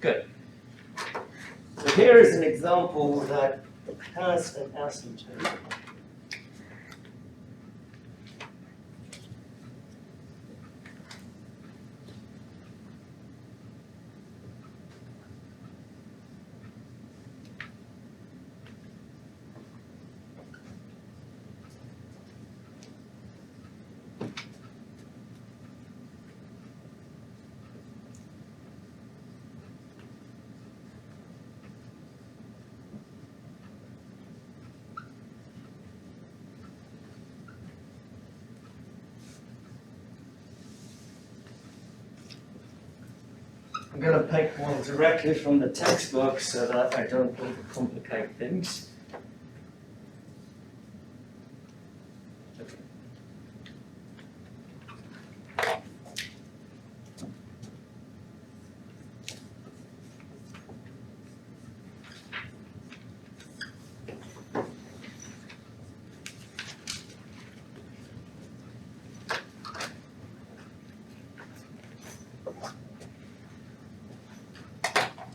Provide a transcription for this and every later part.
Good. So here is an example that has an asymptote. I'm going to pick one directly from the textbook so that I don't overcomplicate things.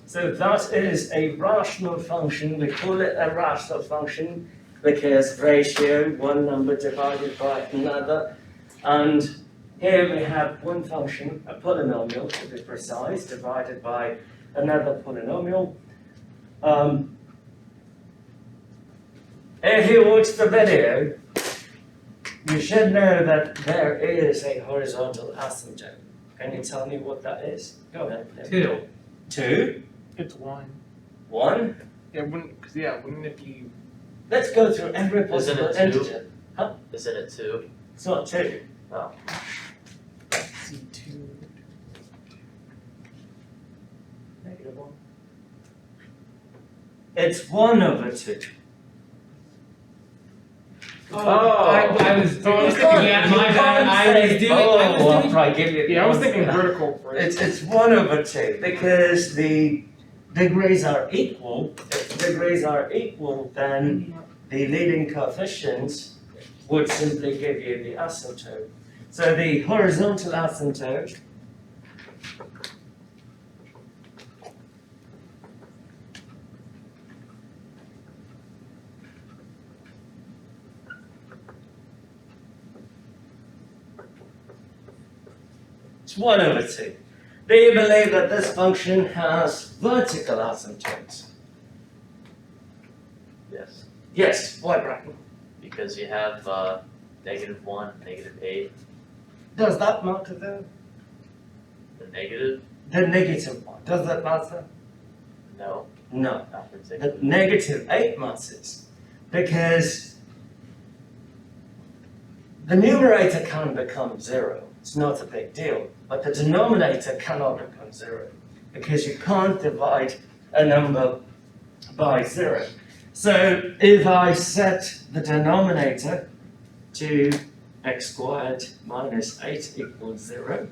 So that is a rational function. We call it a rational function because ratio, one number divided by another. And here we have one function, a polynomial to be precise, divided by another polynomial. If you watch the video, you should know that there is a horizontal asymptote. Can you tell me what that is? Go ahead. 2. 2? It's 1. 1? Yeah, wouldn't it be? Let's go through every possible Isn't it 2? integer. Huh? Isn't it 2? It's not 2. Oh. C2. Negative 1. It's 1 over 2. I was thinking, yeah, my bad. I was thinking vertical first. It's 1 over 2 because the degrees are equal. If degrees are equal, then the leading coefficients would simply give you the asymptote. So the horizontal asymptote is 1 over 2. Do you believe that this function has vertical asymptotes? Yes. Yes. Why, Bracken? Because you have -1, -8. Does that matter though? The negative? The negative one. Does that matter? No, No. not The particularly. -8 matters because the numerator can become 0. It's not a big deal. But the denominator cannot become 0 because you can't divide a number by 0. So if I set the denominator to x squared minus 8 equals 0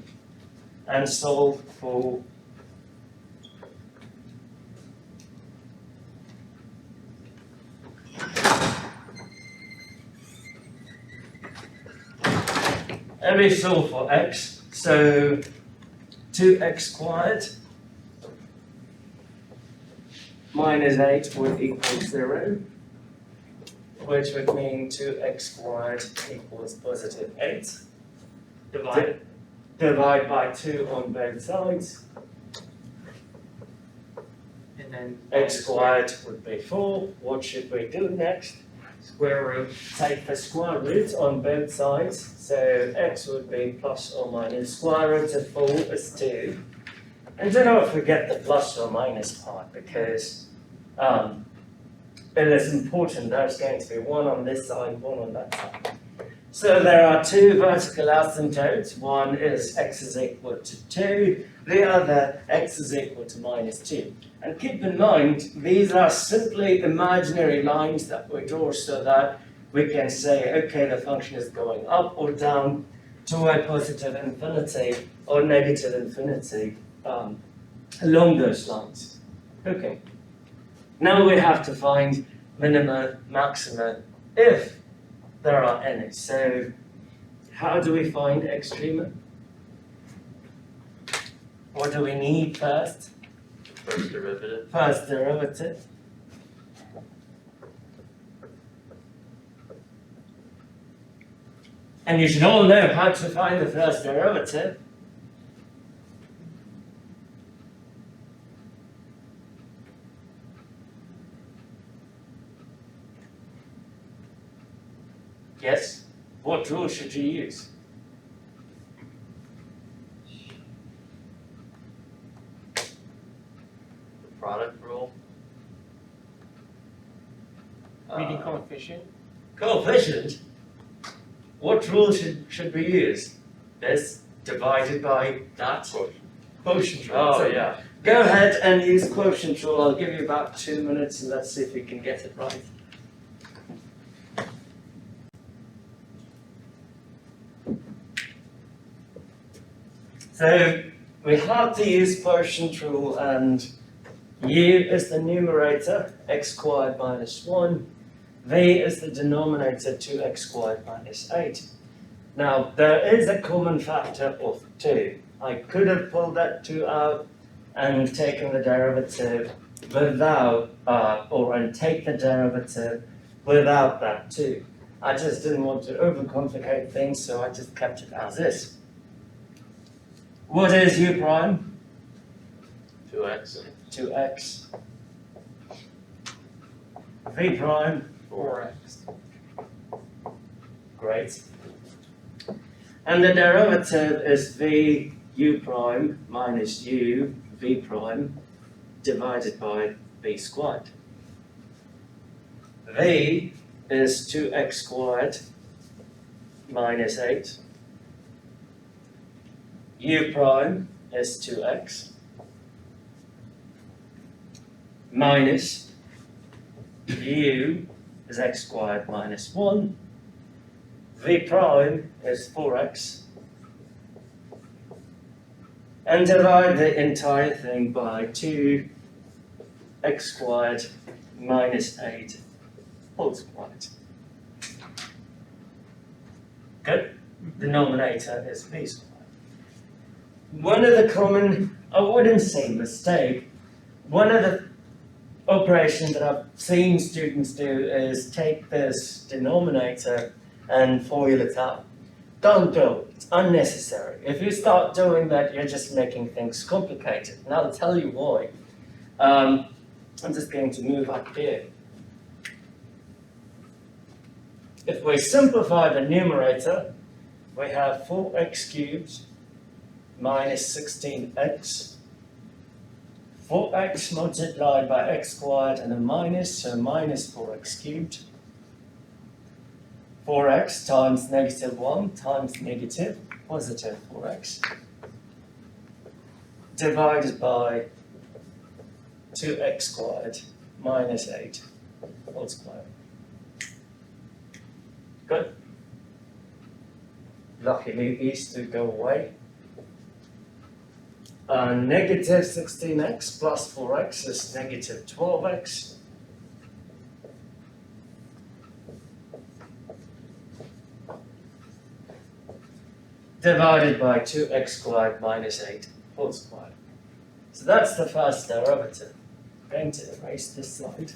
and solve for let me solve for x. So 2x squared minus 8 would equal 0, which would mean 2x squared equals positive 8. Divide by 2 on both sides. And then X squared would be 4. What should we do next? square root. Take the square root on both sides. So x would be plus or minus square root of 4 is 2. And do not forget the plus or minus part because it is important. There's going to be one on this side, one on that side. So there are two vertical asymptotes. One is x is equal to 2, the other x is equal to minus 2. And keep in mind, these are simply imaginary lines that we draw so that we can say, okay, the function is going up or down to a positive infinity or negative infinity along those lines. Okay. Now we have to find minima, maxima, if there are any. So how do we find extrema? What do we need first? First derivative. First derivative. And you should all know how to find the first derivative. Yes? What rule should you use? The product rule. Reading coefficient. Coefficient? What rule should we use? This divided by that? Quotient rule. Oh, So yeah. go ahead and use quotient rule. I'll give you about 2 minutes and let's see if we can get it right. So we have to use quotient rule, and u is the numerator, x squared minus 1. V is the denominator, 2x squared minus 8. Now, there is a common factor of 2. I could have pulled that 2 out and taken the derivative without, and take the derivative without that 2. I just didn't want to overcomplicate things, so I just kept it as is. What is u prime? 2x. 2x. V prime? 4x. Great. And the derivative is v u prime minus u v prime divided by v squared. V is 2x squared minus 8. U prime is 2x minus u is x squared minus 1. V prime is 4x. And divide the entire thing by 2x squared minus 8 whole squared. Good? Denominator is v squared. One of the common, I wouldn't say mistake, one of the operations that I've seen students do is take this denominator and FOIL it out. Don't do it. It's unnecessary. If you start doing that, you're just making things complicated. And I'll tell you why. I'm just going to move up here. If we simplify the numerator, we have 4x cubed minus 16x. 4x multiplied by x squared and a minus, so minus 4x cubed. 4x times negative 1 times negative positive 4x divided by 2x squared minus 8 whole squared. Good. Luckily, these two go away. Negative 16x plus 4x is negative 12x. Divided by 2x squared minus 8 whole squared. So that's the first derivative. I'm going to erase this slide.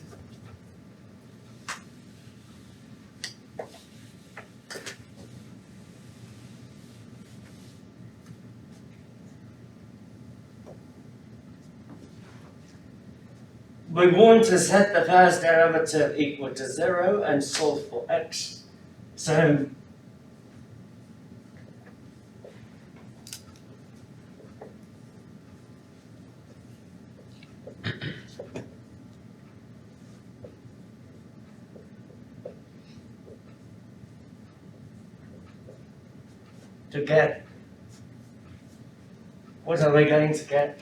We want to set the first derivative equal to 0 and solve for x. So to get, what are we going to get?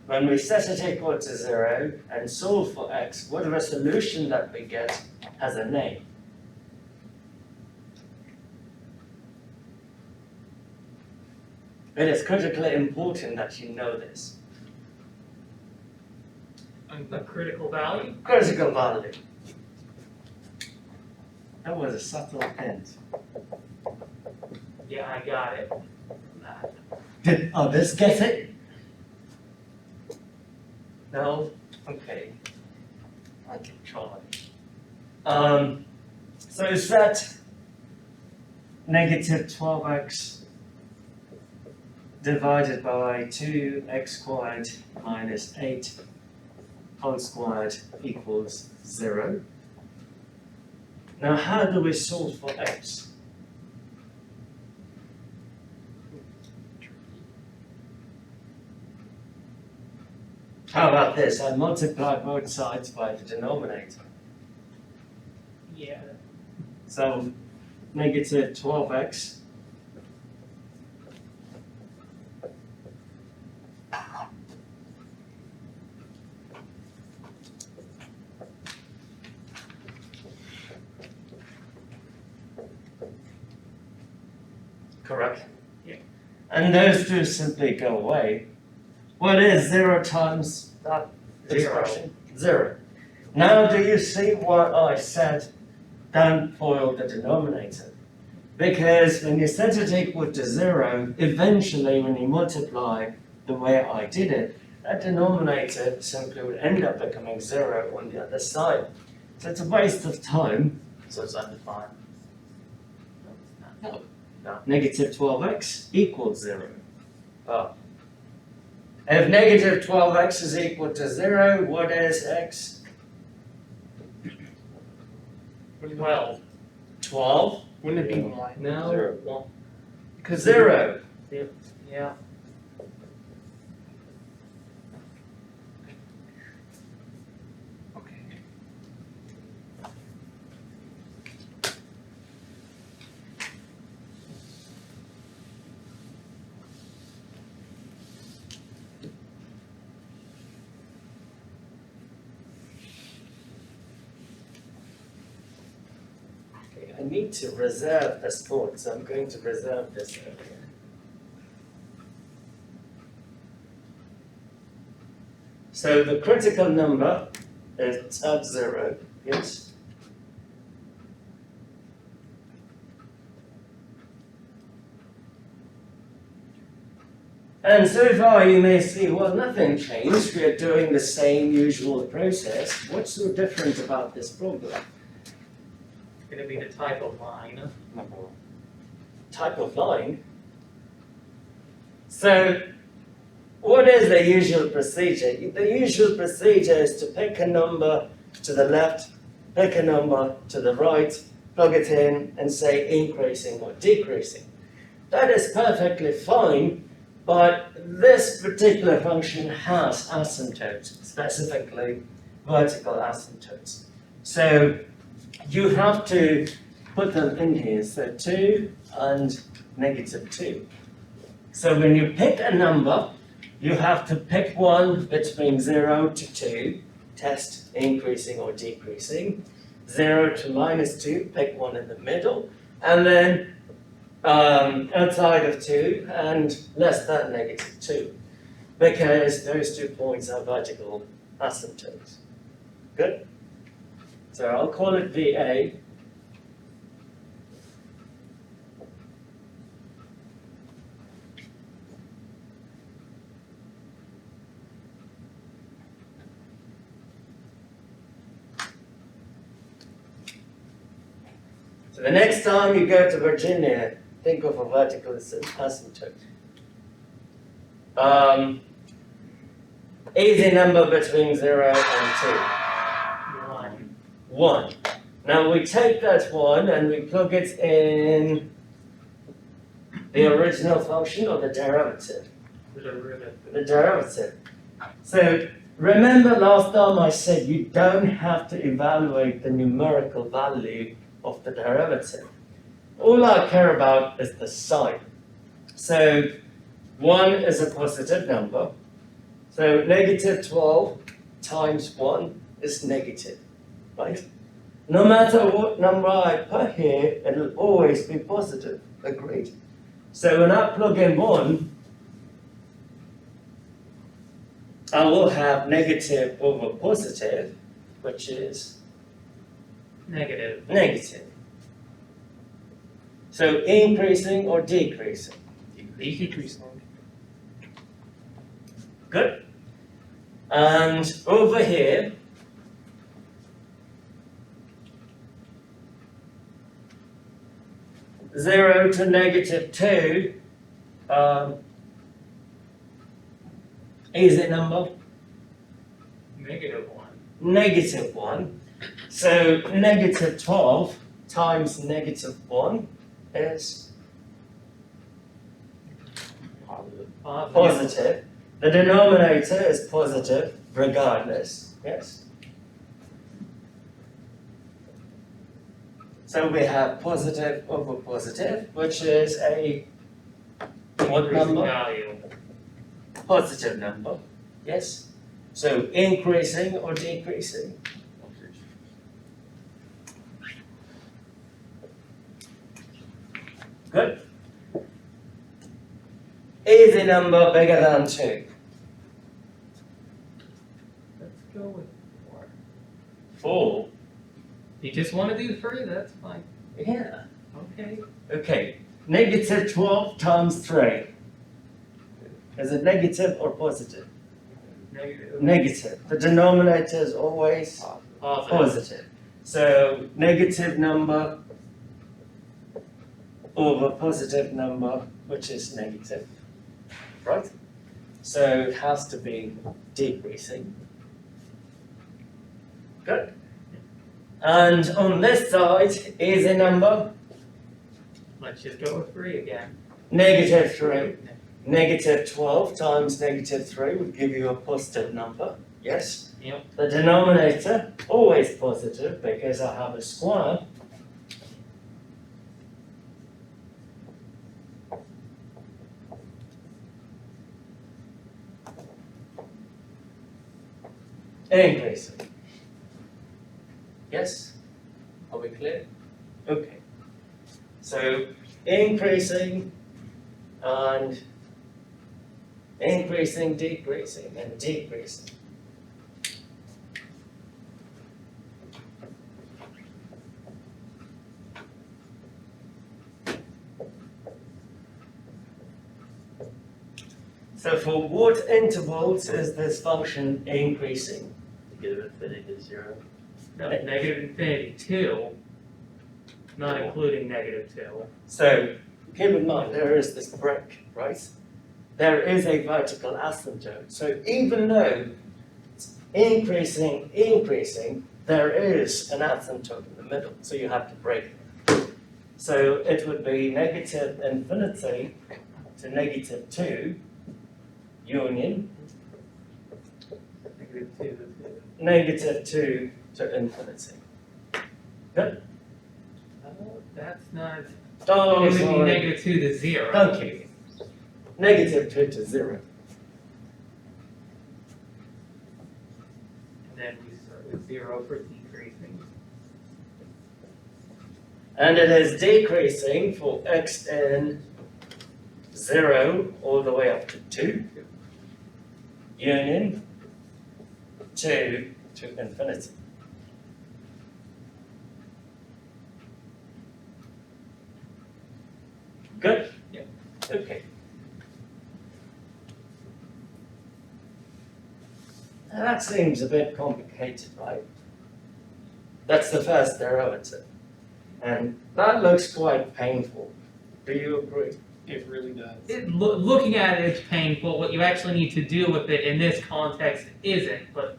When we set it equal to 0 and solve for x, whatever solution that we get has a name. It is critically important that you know this. And the critical value? Critical value. That was a subtle hint. Yeah, I got it. Did others get it? No? Okay. I can try. So is that negative 12x divided by 2x squared minus 8 whole squared equals 0? Now how do we solve for x? How about this? I multiply both sides by the denominator. Yeah. So negative 12x correct? Yeah. And those two simply go away. What is 0 times that expression? 0. Now do you see what I said? Don't FOIL the denominator. Because when you set it equal to 0, eventually when you multiply the way I did it, that denominator simply would end up becoming 0 on the other side. So it's a waste of time. So it's undefined. No. No. Negative 12x equals 0. Oh, If negative 12x is equal to 0, what is x? 12. 12? Wouldn't it be 1? No. 0. 1. Because 0. Yeah. Okay. Okay, I need to reserve this code, so I'm going to reserve this over here. So the critical number is at 0, yes? And so far you may see, well, nothing changed. We are doing the same usual process. What's so different about this problem? It's going to be the type of line. Type of line. So, what is the usual procedure? The usual procedure is to pick a number to the left, pick a number to the right, plug it in, and say increasing or decreasing. That is perfectly fine, but this particular function has asymptotes, specifically vertical asymptotes. So, you have to put them in here, so 2 and negative 2. So when you pick a number, you have to pick one between 0 to 2, test increasing or decreasing. 0 to minus 2, pick one in the middle, and then outside of 2 and less than negative 2, because those 2 points are vertical asymptotes. Good? So I'll call it VA. So the next time you go to Virginia, think of a vertical asymptote. Easy number between 0 and 2. 1. Now we take that 1 and we plug it in the original function or the derivative. The derivative. So remember last time I said you don't have to evaluate the numerical value of the derivative. All I care about is the sign. So 1 is a positive number. So negative 12 times 1 is negative. Right? No matter what number I put here, it'll always be positive. Agreed? So when I plug in 1, I will have negative over positive, which is Negative. negative. So increasing or decreasing? Decreasing. Good. And over here, zero to -2 is a number? -1. -1. So -12 times -1 is positive. The denominator is positive regardless, yes? So we have positive over positive, which is a what Increasing number? value. Positive number, yes? So increasing or decreasing? Good. Is a number bigger than 2? Let's go with 4. 4? You just want to do 3, that's fine. Yeah. Okay. Okay. -12 times 3. Is it negative or positive? Negative. Negative. The denominator is always positive. So negative number over positive number, which is negative. Right? So it has to be decreasing. Good. And on this side is a number Let's just go with 3 again. -3. -12 times -3 would give you a positive number, yes? Yep. The denominator, always positive because I have a square. Increasing. Yes? Are we clear? Okay. So increasing and increasing, decreasing, and decreasing. So for what intervals is this function increasing? Negative infinity to 0. No, negative infinity 2, not including -2. So keep in mind, there is this break, right? There is a vertical asymptote. So even though it's increasing, there is an asymptote in the middle. So you have to break it. So it would be negative infinity to -2, union, -2 to infinity. Good? That's not. Oh, It would be sorry. -2 to 0. Thank you. -2 to 0. And then we start with 0 for decreasing. And it is decreasing for x in 0 all the way up to 2. Union 2 to infinity. Good? Yep. Okay. Now that seems a bit complicated, right? That's the first derivative. And that looks quite painful. Do you agree? It really does. Looking at it, it's painful. What you actually need to do with it in this context isn't, but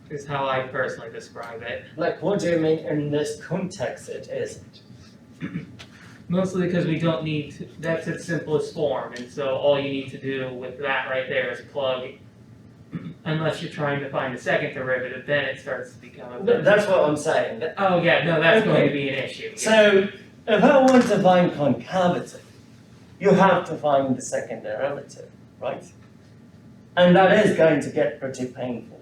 is how I personally describe it. Like, what do you mean in this context it isn't? Mostly because we don't need to, that's its simplest form, and so all you need to do with that right there is plug, unless you're trying to find a second derivative, then it starts to become a bit. That's what I'm saying. Oh yeah, no, that's going Okay. to be an issue. So, if I want to find concavity, you have to find the second derivative, right? And that is going to get pretty painful.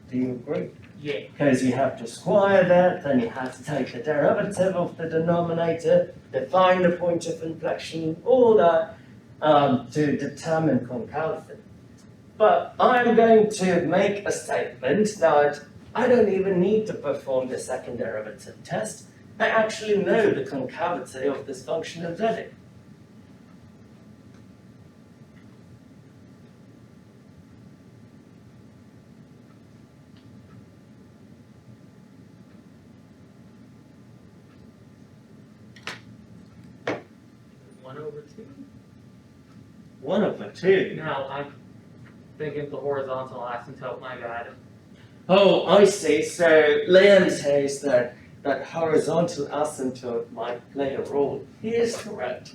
Do you agree? Yeah. Because you have to square that, then you have to take the derivative of the denominator, define the point of inflection, all that to determine concavity. But I'm going to make a statement that I don't even need to perform the second derivative test I actually know the concavity of this function already. One over two. 1/2. No, I'm thinking the horizontal asymptote, my bad. Oh, I see. So Liam says that horizontal asymptote might play a role. He is correct.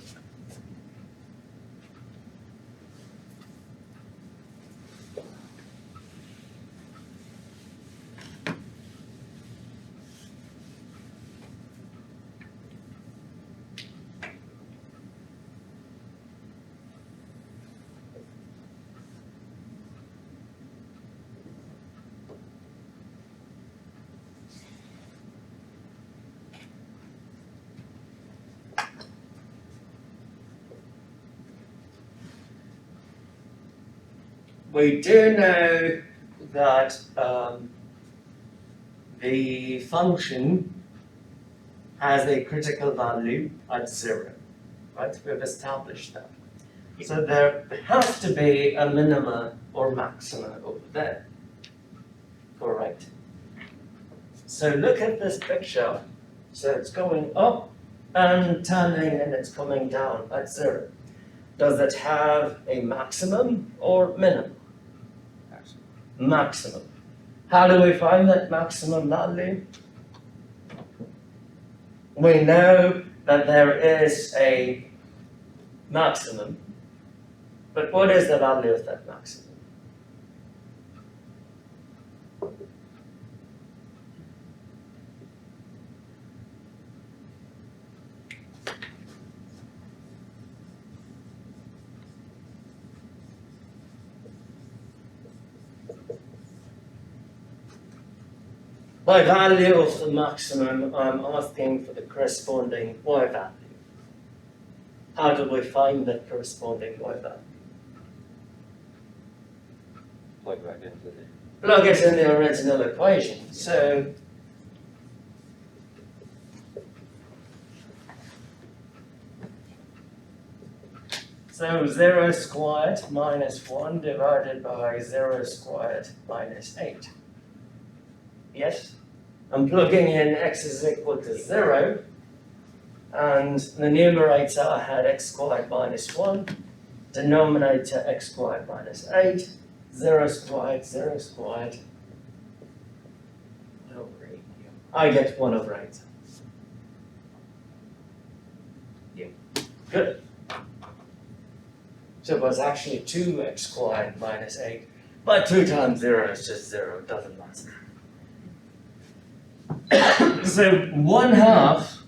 We do know that the function has a critical value at 0, right? We've established that. So there has to be a minima or maxima over there, correct? So look at this picture. So it's going up and turning and it's coming down at 0. Does it have a maximum or minimum? Maximum. How do we find that maximum value? We know that there is a maximum, but what is the value of that maximum? By value of the maximum, I'm asking for the corresponding y value. How do we find that corresponding y value? Plug right into the. Plug it in the original equation. So So 0 squared minus 1 divided by 0 squared minus 8. Yes? I'm plugging in x is equal to 0, and the numerator I had x squared minus 1, denominator x squared minus 8, 0 squared, 0 squared, 1 over 8. I get 1 over 8. Yeah. Good. So it was actually 2x squared minus 8, but 2 times 0 is just 0, it doesn't matter. So 1/2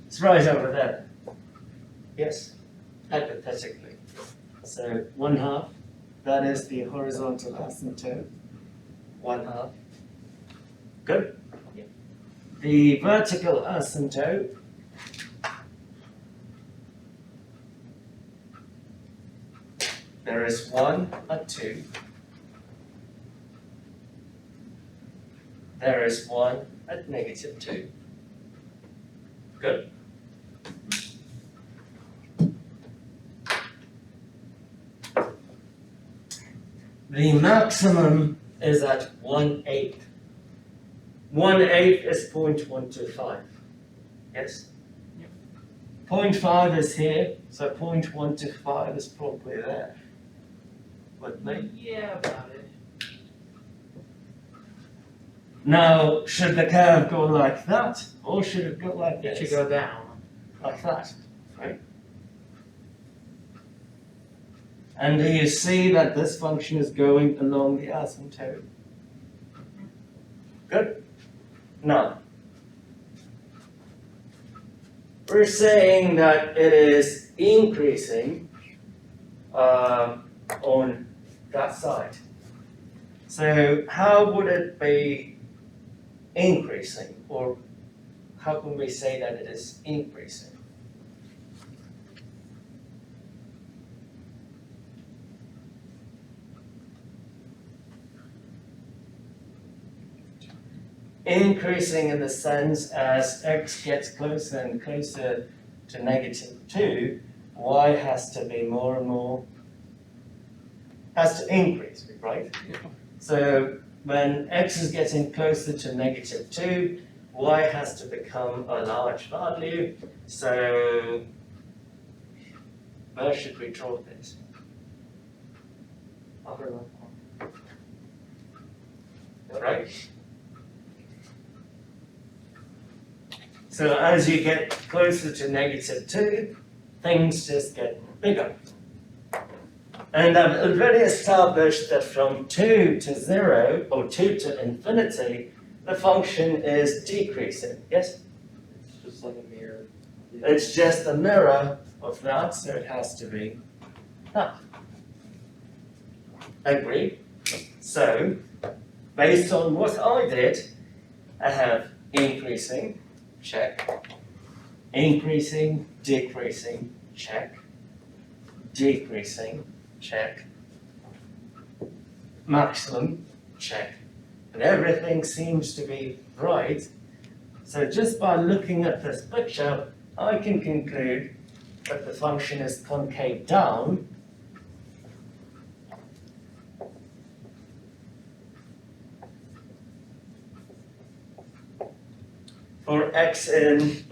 it's right over there. Yes, hypothetically. So 1/2, that is the horizontal asymptote. 1/2. Good? Yeah. The vertical asymptote there is 1 at 2. There is 1 at negative 2. Good? The maximum is at 1/8. 1/8 is 0.125. Yes? Yep. 0.5 is here, so 0.125 is probably there. With me? Yeah, about it. Now, should the curve go like that, or should it go like It this? should go down. Like that, right? And do you see that this function is going along the asymptote? Good. Now, we're saying that it is increasing on that side. So how would it be increasing, or how can we say that it is increasing? increasing in the sense as x gets closer and closer to -2, y has to be more and more, has to increase, right? So when x is getting closer to -2, y has to become a large value. So where should we draw this? Upper left corner. Right? So as you get closer to -2, things just get bigger. And I've already established that from 2 to 0, or 2 to infinity, the function is decreasing, yes? It's just like a mirror. It's just a mirror of that, so it has to be that. Agreed? So, based on what I did, I have increasing, check, increasing, decreasing, check, decreasing, check, maximum, check. And everything seems to be right. So just by looking at this picture, I can conclude that the function is concave down. For x in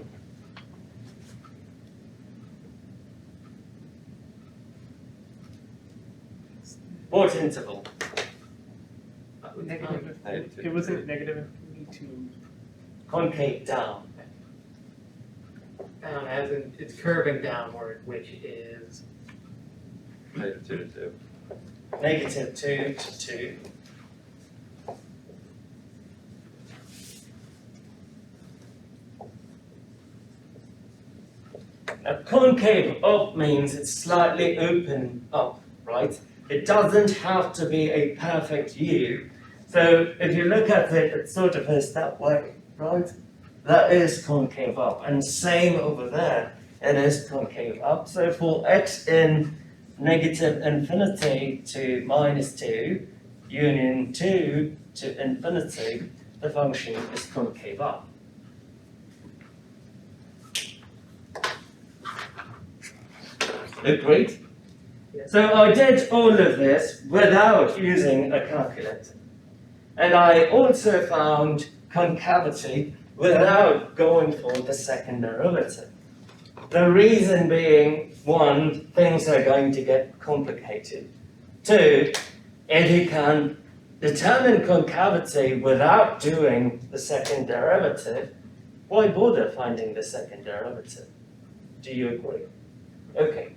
what interval? Negative. Negative It wasn't two. negative infinity to Concave down. down, as in it's curving downward, which is -2 to 2. -2 to 2. Now, concave up means it's slightly open up, right? It doesn't have to be a perfect U. So if you look at it, it sort of is that way, right? That is concave up. And same over there, it is concave up. So for x in negative infinity to -2, union 2 to infinity, the function is concave up. Agreed? Yes. So I did all of this without using a calculator. And I also found concavity without going for the second derivative. The reason being, one, things are going to get complicated. Two, if you can determine concavity without doing the second derivative, why bother finding the second derivative? Do you agree? Okay.